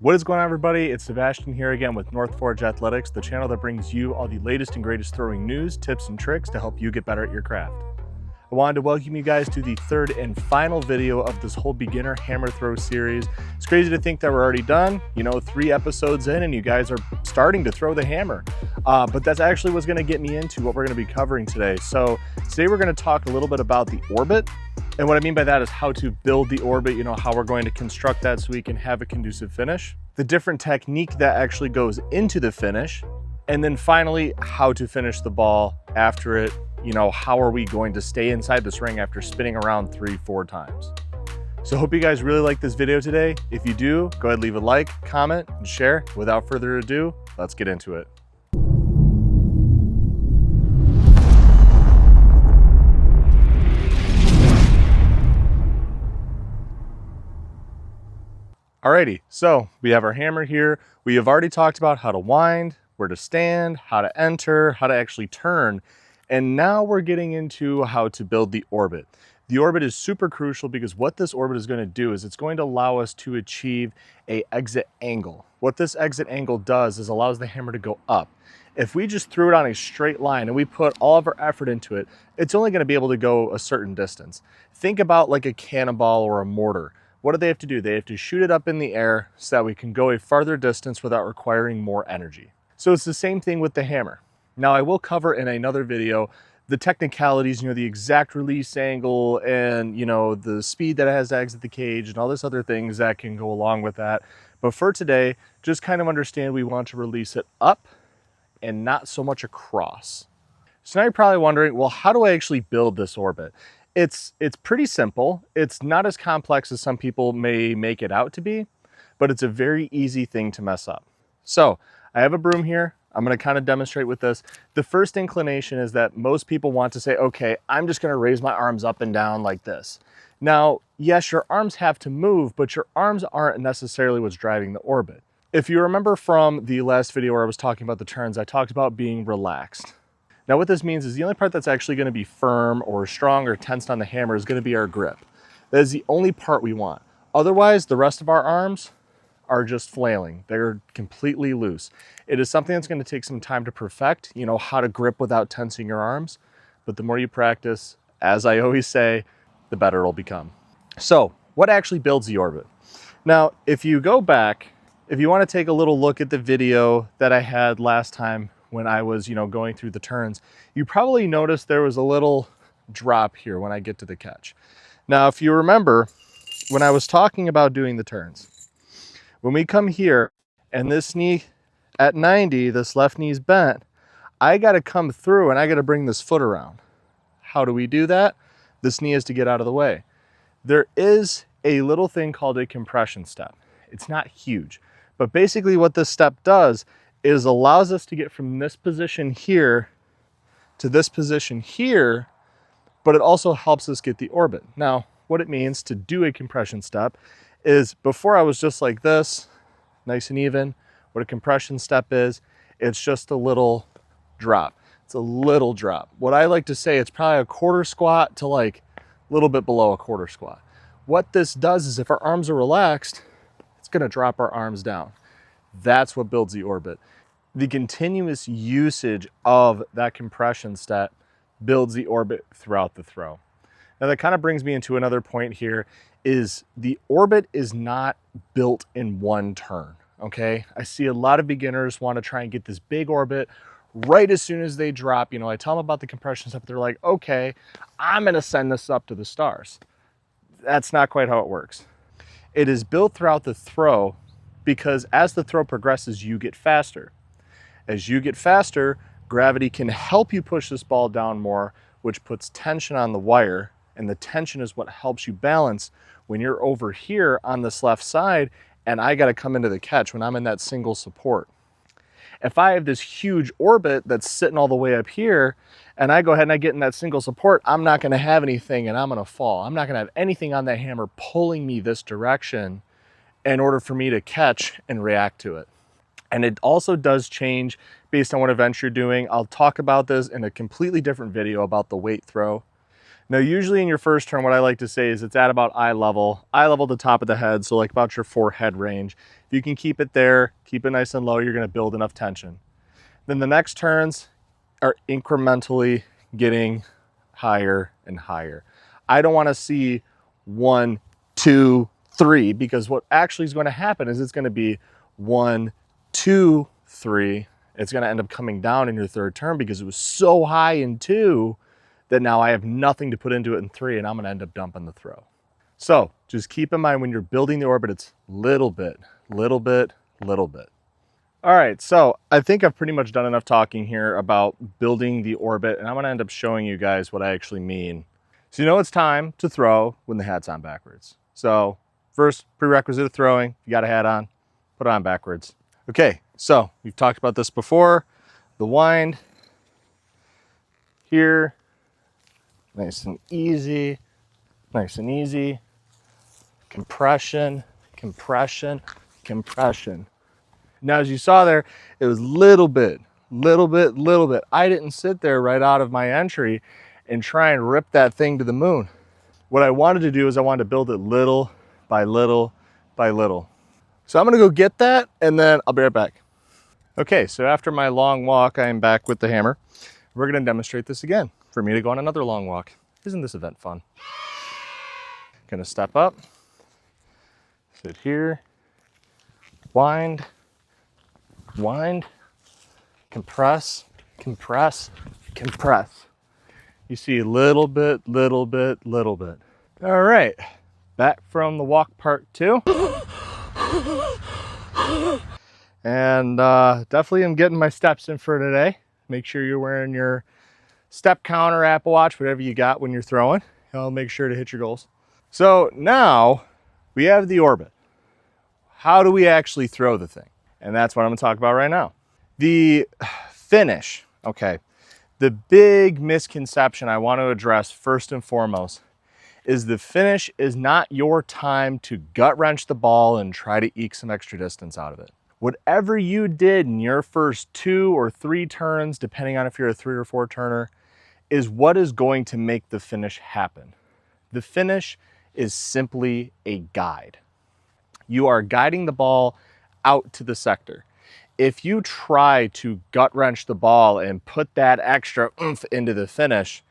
What is going on, everybody? It's Sebastian here again with North Forge Athletics, the channel that brings you all the latest and greatest throwing news, tips, and tricks to help you get better at your craft. I wanted to welcome you guys to the third and final video of this whole beginner hammer throw series. It's crazy to think that we're already done, 3 episodes in and you guys are starting to throw the hammer. But that's actually what's gonna get me into what we're gonna be covering today. So today we're gonna talk a little bit about the orbit. And what I mean by that is how to build the orbit, how we're going to construct that so we can have a conducive finish, the different technique that actually goes into the finish, and then finally how to finish the ball after it. How are we going to stay inside this ring after spinning around 3-4 times? So hope you guys really like this video today. If you do, go ahead, leave a like, comment, and share. Without further ado, let's get into it. Alrighty, so we have our hammer here. We have already talked about how to wind, where to stand, how to enter, how to actually turn. And now we're getting into how to build the orbit. The orbit is super crucial because what this orbit is going to do is it's going to allow us to achieve an exit angle. What this exit angle does is allows the hammer to go up. If we just threw it on a straight line and we put all of our effort into it, it's only going to be able to go a certain distance. Think about like a cannonball or a mortar. What do they have to do? They have to shoot it up in the air so that we can go a farther distance without requiring more energy. So it's the same thing with the hammer. Now I will cover in another video the technicalities, the exact release angle and, the speed that it has to exit the cage and all this other things that can go along with that. But for today, just kind of understand we want to release it up and not so much across. So now you're probably wondering, well, how do I actually build this orbit? It's pretty simple. It's not as complex as some people may make it out to be, but it's a very easy thing to mess up. So I have a broom here. I'm going to kind of demonstrate with this. The first inclination is that most people want to say, okay, I'm just going to raise my arms up and down like this. Now, yes, your arms have to move, but your arms aren't necessarily what's driving the orbit. If you remember from the last video where I was talking about the turns, I talked about being relaxed. Now what this means is the only part that's actually going to be firm or strong or tensed on the hammer is going to be our grip. That is the only part we want. Otherwise, the rest of our arms are just flailing. They're completely loose. It is something that's going to take some time to perfect, how to grip without tensing your arms. But the more you practice, as I always say, the better it'll become. So what actually builds the orbit? Now, if you go back, if you want to take a little look at the video that I had last time when I was, going through the turns, you probably noticed there was a little drop here when I get to the catch. Now, if you remember, when I was talking about doing the turns, when we come here and this knee at 90, this left knee's bent, I got to come through and I got to bring this foot around. How do we do that? This knee is to get out of the way. There is a little thing called a compression step. It's not huge, but basically what this step does is allows us to get from this position here to this position here, but it also helps us get the orbit. Now, what it means to do a compression step is before I was just like this, nice and even. What a compression step is, it's just a little drop. It's a little drop. What I like to say, it's probably a quarter squat to like a little bit below a quarter squat. What this does is if our arms are relaxed, it's gonna drop our arms down. That's what builds the orbit. The continuous usage of that compression step builds the orbit throughout the throw. Now that kind of brings me into another point here is the orbit is not built in one turn, okay? I see a lot of beginners want to try and get this big orbit right as soon as they drop. I tell them about the compression step, they're like, okay, I'm gonna send this up to the stars. That's not quite how it works. It is built throughout the throw because as the throw progresses, you get faster. As you get faster, gravity can help you push this ball down more, which puts tension on the wire, and the tension is what helps you balance when you're over here on this left side and I got to come into the catch when I'm in that single support. If I have this huge orbit that's sitting all the way up here and I go ahead and I get in that single support, I'm not going to have anything and I'm going to fall. I'm not going to have anything on that hammer pulling me this direction in order for me to catch and react to it. And it also does change based on what event you're doing. I'll talk about this in a completely different video about the weight throw. Now, usually in your first turn, what I like to say is it's at about eye level the top of the head, so like about your forehead range. If you can keep it there, keep it nice and low, you're gonna build enough tension. Then the next turns are incrementally getting higher and higher. I don't wanna see 1, 2, 3, because what actually is gonna happen is it's gonna be 1, 2, 3. It's gonna end up coming down in your third turn because it was so high in 2 that now I have nothing to put into it in 3, and I'm gonna end up dumping the throw. So just keep in mind when you're building the orbit, it's little bit, little bit, little bit. All right, so I think I've pretty much done enough talking here about building the orbit, and I'm gonna end up showing you guys what I actually mean. So you know it's time to throw when the hat's on backwards. So first prerequisite of throwing, you got a hat on, put it on backwards. Okay, so we've talked about this before. The wind here, nice and easy, nice and easy. Compression, compression, compression. Now, as you saw there, it was little bit. I didn't sit there right out of my entry and try and rip that thing to the moon. What I wanted to do is I wanted to build it little by little by little. So I'm gonna go get that and then I'll be right back. Okay, so after my long walk, I am back with the hammer. We're gonna demonstrate this again for me to go on another long walk. Isn't this event fun? Gonna step up, sit here, wind, wind, compress, compress, compress. You see little bit, little bit, little bit. All right, back from the walk part 2. And definitely am getting my steps in for today. Make sure you're wearing your step counter, Apple Watch, whatever you got when you're throwing. I'll make sure to hit your goals. So now we have the orbit. How do we actually throw the thing? And that's what I'm gonna talk about right now. The finish, okay. The big misconception I want to address first and foremost is the finish is not your time to gut wrench the ball and try to eke some extra distance out of it. Whatever you did in your first 2 or 3 turns, depending on if you're a 3 or 4 turner, is what is going to make the finish happen. The finish is simply a guide. You are guiding the ball out to the sector. If you try to gut wrench the ball and put that extra oomph into the finish,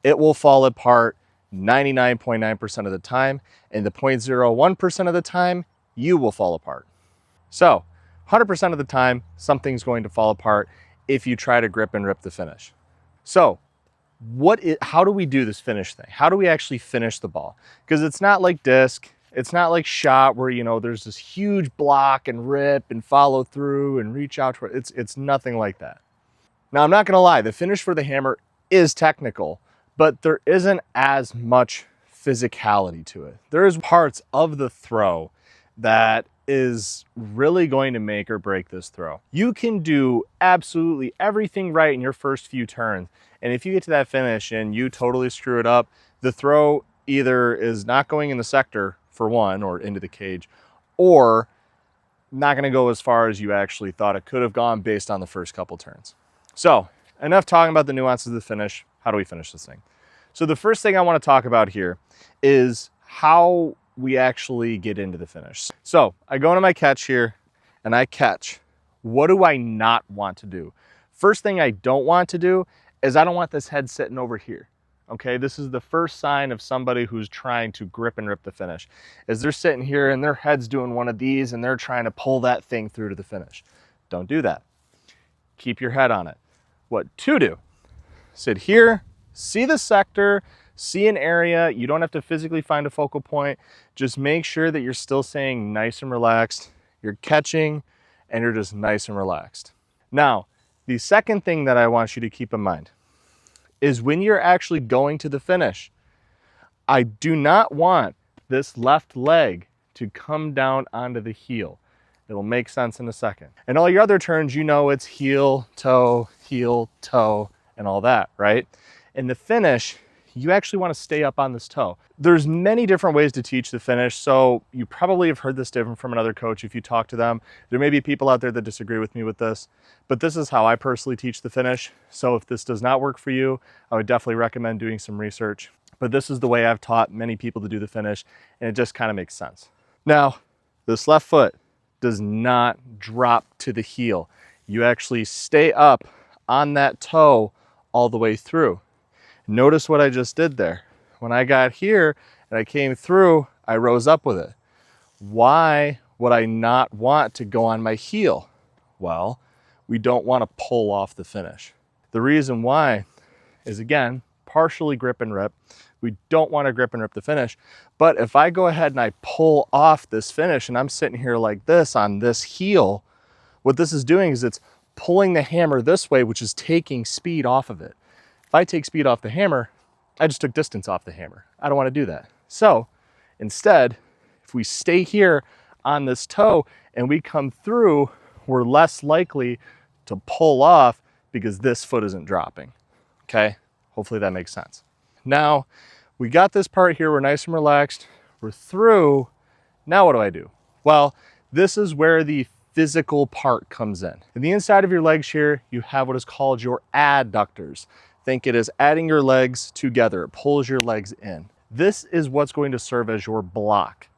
it will fall apart 99.9% of the time, and the 0.01% of the time, you will fall apart. So 100% of the time, something's going to fall apart if you try to grip and rip the finish. So how do we do this finish thing? How do we actually finish the ball? Because it's not like disc, it's not like shot where, you know, there's this huge block and rip and follow through and reach out. It's nothing like that. Now, I'm not gonna lie, the finish for the hammer is technical, but there isn't as much physicality to it. There is parts of the throw that is really going to make or break this throw. You can do absolutely everything right in your first few turns, and if you get to that finish and you totally screw it up, the throw either is not going in the sector for one, or into the cage, or not gonna go as far as you actually thought it could have gone based on the first couple turns. So enough talking about the nuances of the finish. How do we finish this thing? So the first thing I want to talk about here is how we actually get into the finish. So I go into my catch here and I catch. What do I not want to do? First thing I don't want to do is I don't want this head sitting over here. Okay, this is the first sign of somebody who's trying to grip and rip the finish, is they're sitting here and their head's doing one of these and they're trying to pull that thing through to the finish. Don't do that. Keep your head on it. What to do? Sit here, see the sector, see an area. You don't have to physically find a focal point. Just make sure that you're still staying nice and relaxed. You're catching and you're just nice and relaxed. Now, the second thing that I want you to keep in mind is when you're actually going to the finish, I do not want this left leg to come down onto the heel. It'll make sense in a second. And all your other turns, you know it's heel, toe, and all that, right? In the finish, you actually want to stay up on this toe. There's many different ways to teach the finish, so you probably have heard this different from another coach if you talk to them. There may be people out there that disagree with me with this, but this is how I personally teach the finish. So if this does not work for you, I would definitely recommend doing some research. but this is the way I've taught many people to do the finish, and it just kind of makes sense. Now, this left foot does not drop to the heel. You actually stay up on that toe all the way through. Notice what I just did there. When I got here and I came through, I rose up with it. Why would I not want to go on my heel? Well, we don't want to pull off the finish. The reason why is, again, partially grip and rip. We don't want to grip and rip the finish. But if I go ahead and I pull off this finish and I'm sitting here like this on this heel, what this is doing is it's pulling the hammer this way, which is taking speed off of it. If I take speed off the hammer, I just took distance off the hammer. I don't want to do that. So instead, if we stay here on this toe and we come through, we're less likely to pull off because this foot isn't dropping. Okay, hopefully that makes sense. Now we got this part here, we're nice and relaxed, we're through. Now what do I do? Well, this is where the physical part comes in. In the inside of your legs here, you have what is called your adductors. Think it as adding your legs together. It pulls your legs in. This is what's going to serve as your block.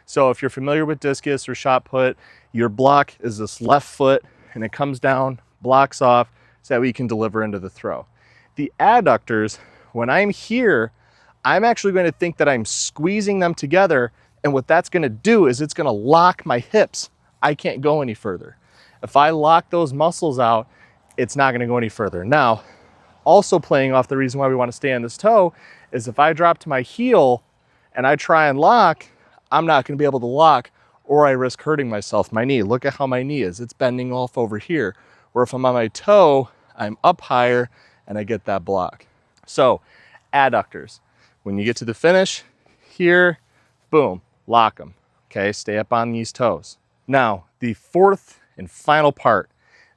So if you're familiar with discus or shot put, your block is this left foot and it comes down, blocks off, so that we can deliver into the throw. The adductors, when I'm here, I'm actually going to think that I'm squeezing them together, and what that's going to do is it's going to lock my hips. I can't go any further. If I lock those muscles out, it's not going to go any further. Now, also playing off the reason why we want to stay on this toe is if I drop to my heel and I try and lock, I'm not going to be able to lock, or I risk hurting myself. My knee, look at how my knee is. It's bending off over here. Where if I'm on my toe, I'm up higher and I get that block. So adductors, when you get to the finish here, boom, lock them. Okay, stay up on these toes. Now, the fourth and final part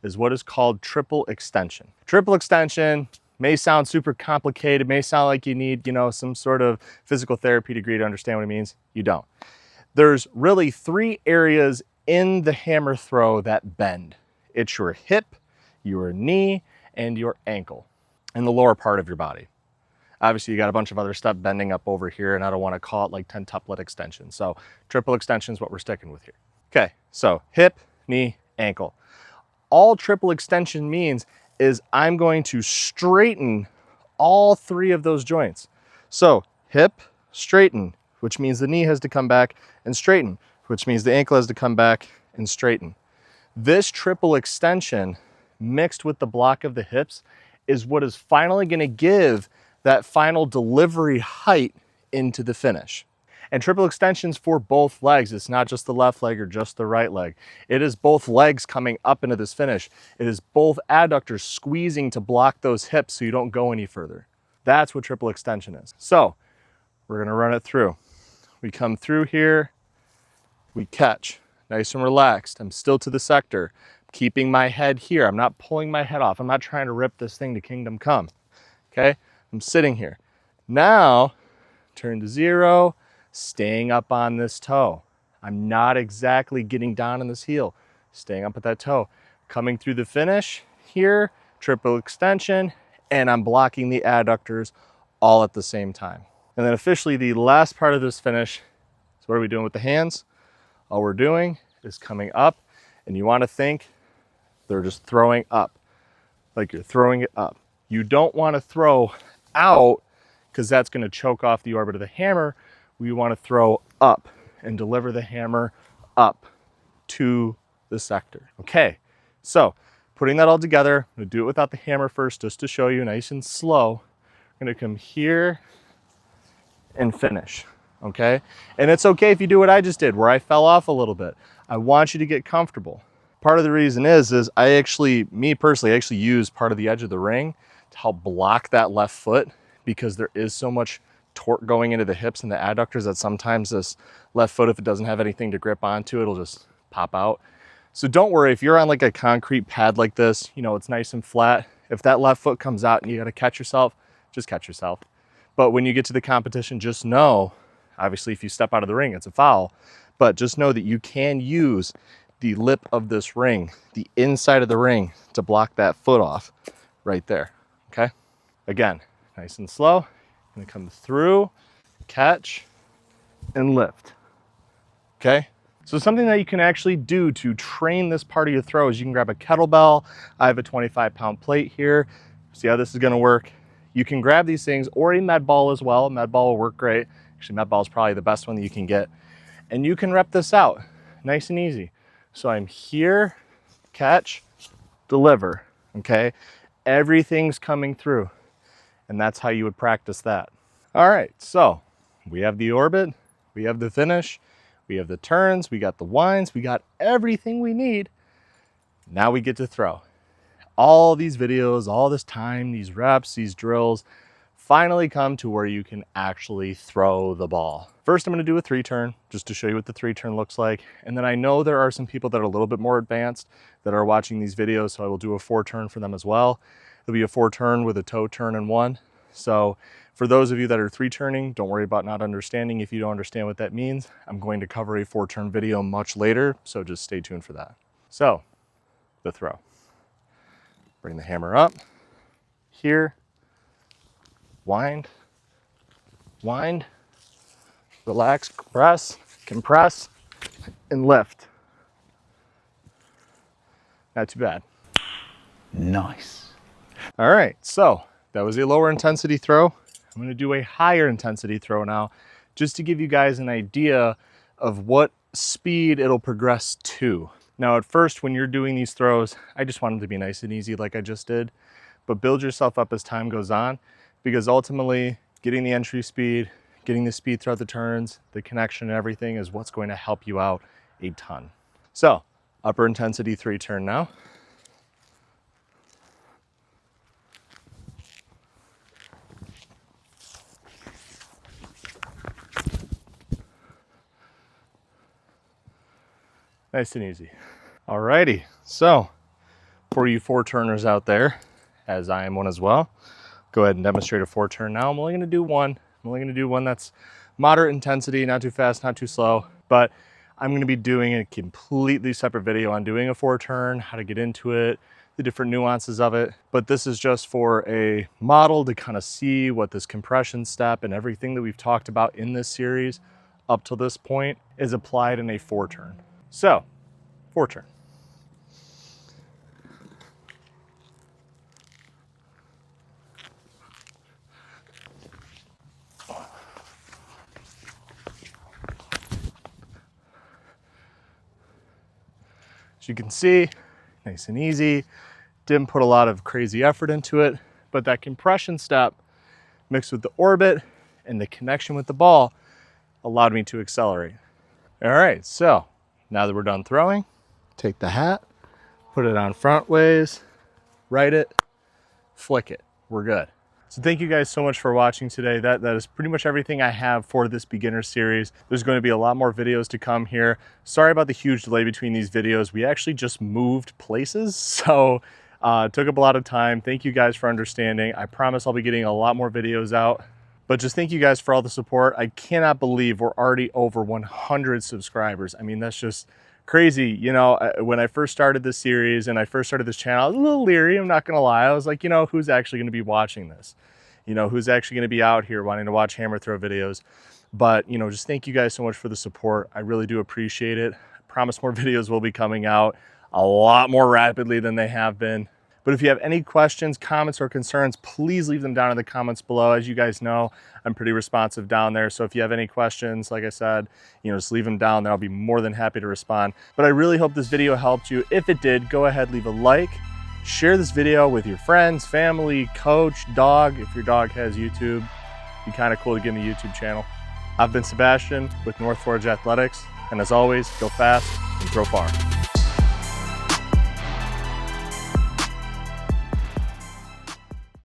is what is called triple extension. Triple extension may sound super complicated, may sound like you need, some sort of physical therapy degree to understand what it means. You don't. There's really three areas in the hammer throw that bend. It's your hip, your knee, and your ankle, and the lower part of your body. Obviously, you got a bunch of other stuff bending up over here, and I don't want to call it like 10-tuplet extension. So triple extension is what we're sticking with here. Okay, so hip, knee, ankle. All triple extension means is I'm going to straighten all three of those joints. So hip, straighten, which means the knee has to come back and straighten, which means the ankle has to come back and straighten. This triple extension mixed with the block of the hips is what is finally going to give that final delivery height into the finish. And triple extensions for both legs. It's not just the left leg or just the right leg. It is both legs coming up into this finish. It is both adductors squeezing to block those hips so you don't go any further. That's what triple extension is. So we're gonna run it through. We come through here, we catch, nice and relaxed. I'm still to the sector, keeping my head here. I'm not pulling my head off. I'm not trying to rip this thing to kingdom come, okay? I'm sitting here. Now, turn to zero, staying up on this toe. I'm not exactly getting down on this heel, staying up at that toe. Coming through the finish here, triple extension, and I'm blocking the adductors all at the same time. And then officially the last part of this finish is what are we doing with the hands? All we're doing is coming up, and you want to think they're just throwing up, like you're throwing it up. You don't want to throw out because that's going to choke off the orbit of the hammer. We want to throw up and deliver the hammer up to the sector. Okay, so putting that all together, I'm going to do it without the hammer first just to show you nice and slow. I'm going to come here and finish, okay? And it's okay if you do what I just did, where I fell off a little bit. I want you to get comfortable. Part of the reason is me personally, I actually use part of the edge of the ring to help block that left foot because there is so much torque going into the hips and the adductors that sometimes this left foot, if it doesn't have anything to grip onto, it'll just pop out. So don't worry, if you're on like a concrete pad like this, it's nice and flat. If that left foot comes out and you got to catch yourself, just catch yourself. But when you get to the competition, just know, obviously if you step out of the ring, it's a foul, but just know that you can use the lip of this ring, the inside of the ring, to block that foot off right there, okay? Again, nice and slow. gonna come through, catch, and lift, okay? So something that you can actually do to train this part of your throw is you can grab a kettlebell. I have a 25-pound plate here. See how this is gonna work? You can grab these things, or a med ball as well. A med ball will work great. Actually, med ball is probably the best one that you can get. And you can rep this out, nice and easy. So I'm here, catch, deliver, okay? Everything's coming through, and that's how you would practice that. All right, so we have the orbit, we have the finish, we have the turns, we got the winds, we got everything we need. Now we get to throw. All these videos, all this time, these reps, these drills, finally come to where you can actually throw the ball. First, I'm gonna do a 3-turn, just to show you what the 3-turn looks like. And then I know there are some people that are a little bit more advanced that are watching these videos, so I will do a 4-turn for them as well. There'll be a 4-turn with a toe turn and 1. So for those of you that are 3-turning, don't worry about not understanding. If you don't understand what that means, I'm going to cover a 4-turn video much later, so just stay tuned for that. So, the throw. Bring the hammer up, here, wind, wind, relax, compress, and lift. Not too bad. Nice. All right, so that was a lower intensity throw. I'm gonna do a higher intensity throw now, just to give you guys an idea of what speed it'll progress to. Now at first, when you're doing these throws, I just want them to be nice and easy like I just did, but build yourself up as time goes on, because ultimately getting the entry speed, getting the speed throughout the turns, the connection and everything is what's going to help you out a ton. So upper intensity 3-turn now. Nice and easy. Alrighty, so for you 4-turners out there, as I am one as well, go ahead and demonstrate a 4-turn now. I'm only gonna do one. I'm only gonna do one that's moderate intensity, not too fast, not too slow, but I'm gonna be doing a completely separate video on doing a 4-turn, how to get into it, the different nuances of it. But this is just for a model to kind of see what this compression step and everything that we've talked about in this series up to this point is applied in a 4-turn. So, 4-turn. As you can see, nice and easy. Didn't put a lot of crazy effort into it, but that compression step mixed with the orbit and the connection with the ball allowed me to accelerate. All right, so now that we're done throwing, take the hat, put it on front ways, right it, flick it. We're good. So thank you guys so much for watching today. That is pretty much everything I have for this beginner series. There's going to be a lot more videos to come here. Sorry about the huge delay between these videos. We actually just moved places, so it took up a lot of time. Thank you guys for understanding. I promise I'll be getting a lot more videos out. But just thank you guys for all the support. I cannot believe we're already over 100 subscribers. I mean, that's just crazy. You know, when I first started this series and I first started this channel, I was a little leery, I'm not gonna lie. I was like, you know, who's actually gonna be watching this? You know, who's actually gonna be out here wanting to watch hammer throw videos? But, you know, just thank you guys so much for the support. I really do appreciate it. I promise more videos will be coming out a lot more rapidly than they have been. But if you have any questions, comments, or concerns, please leave them down in the comments below. As you guys know, I'm pretty responsive down there. So if you have any questions, like I said, you know, just leave them down there. I'll be more than happy to respond. But I really hope this video helped you. If it did, go ahead, leave a like, share this video with your friends, family, coach, dog. If your dog has YouTube, it'd be kind of cool to give him a YouTube channel. I've been Sebastian with North Forge Athletics. And as always, go fast and throw far.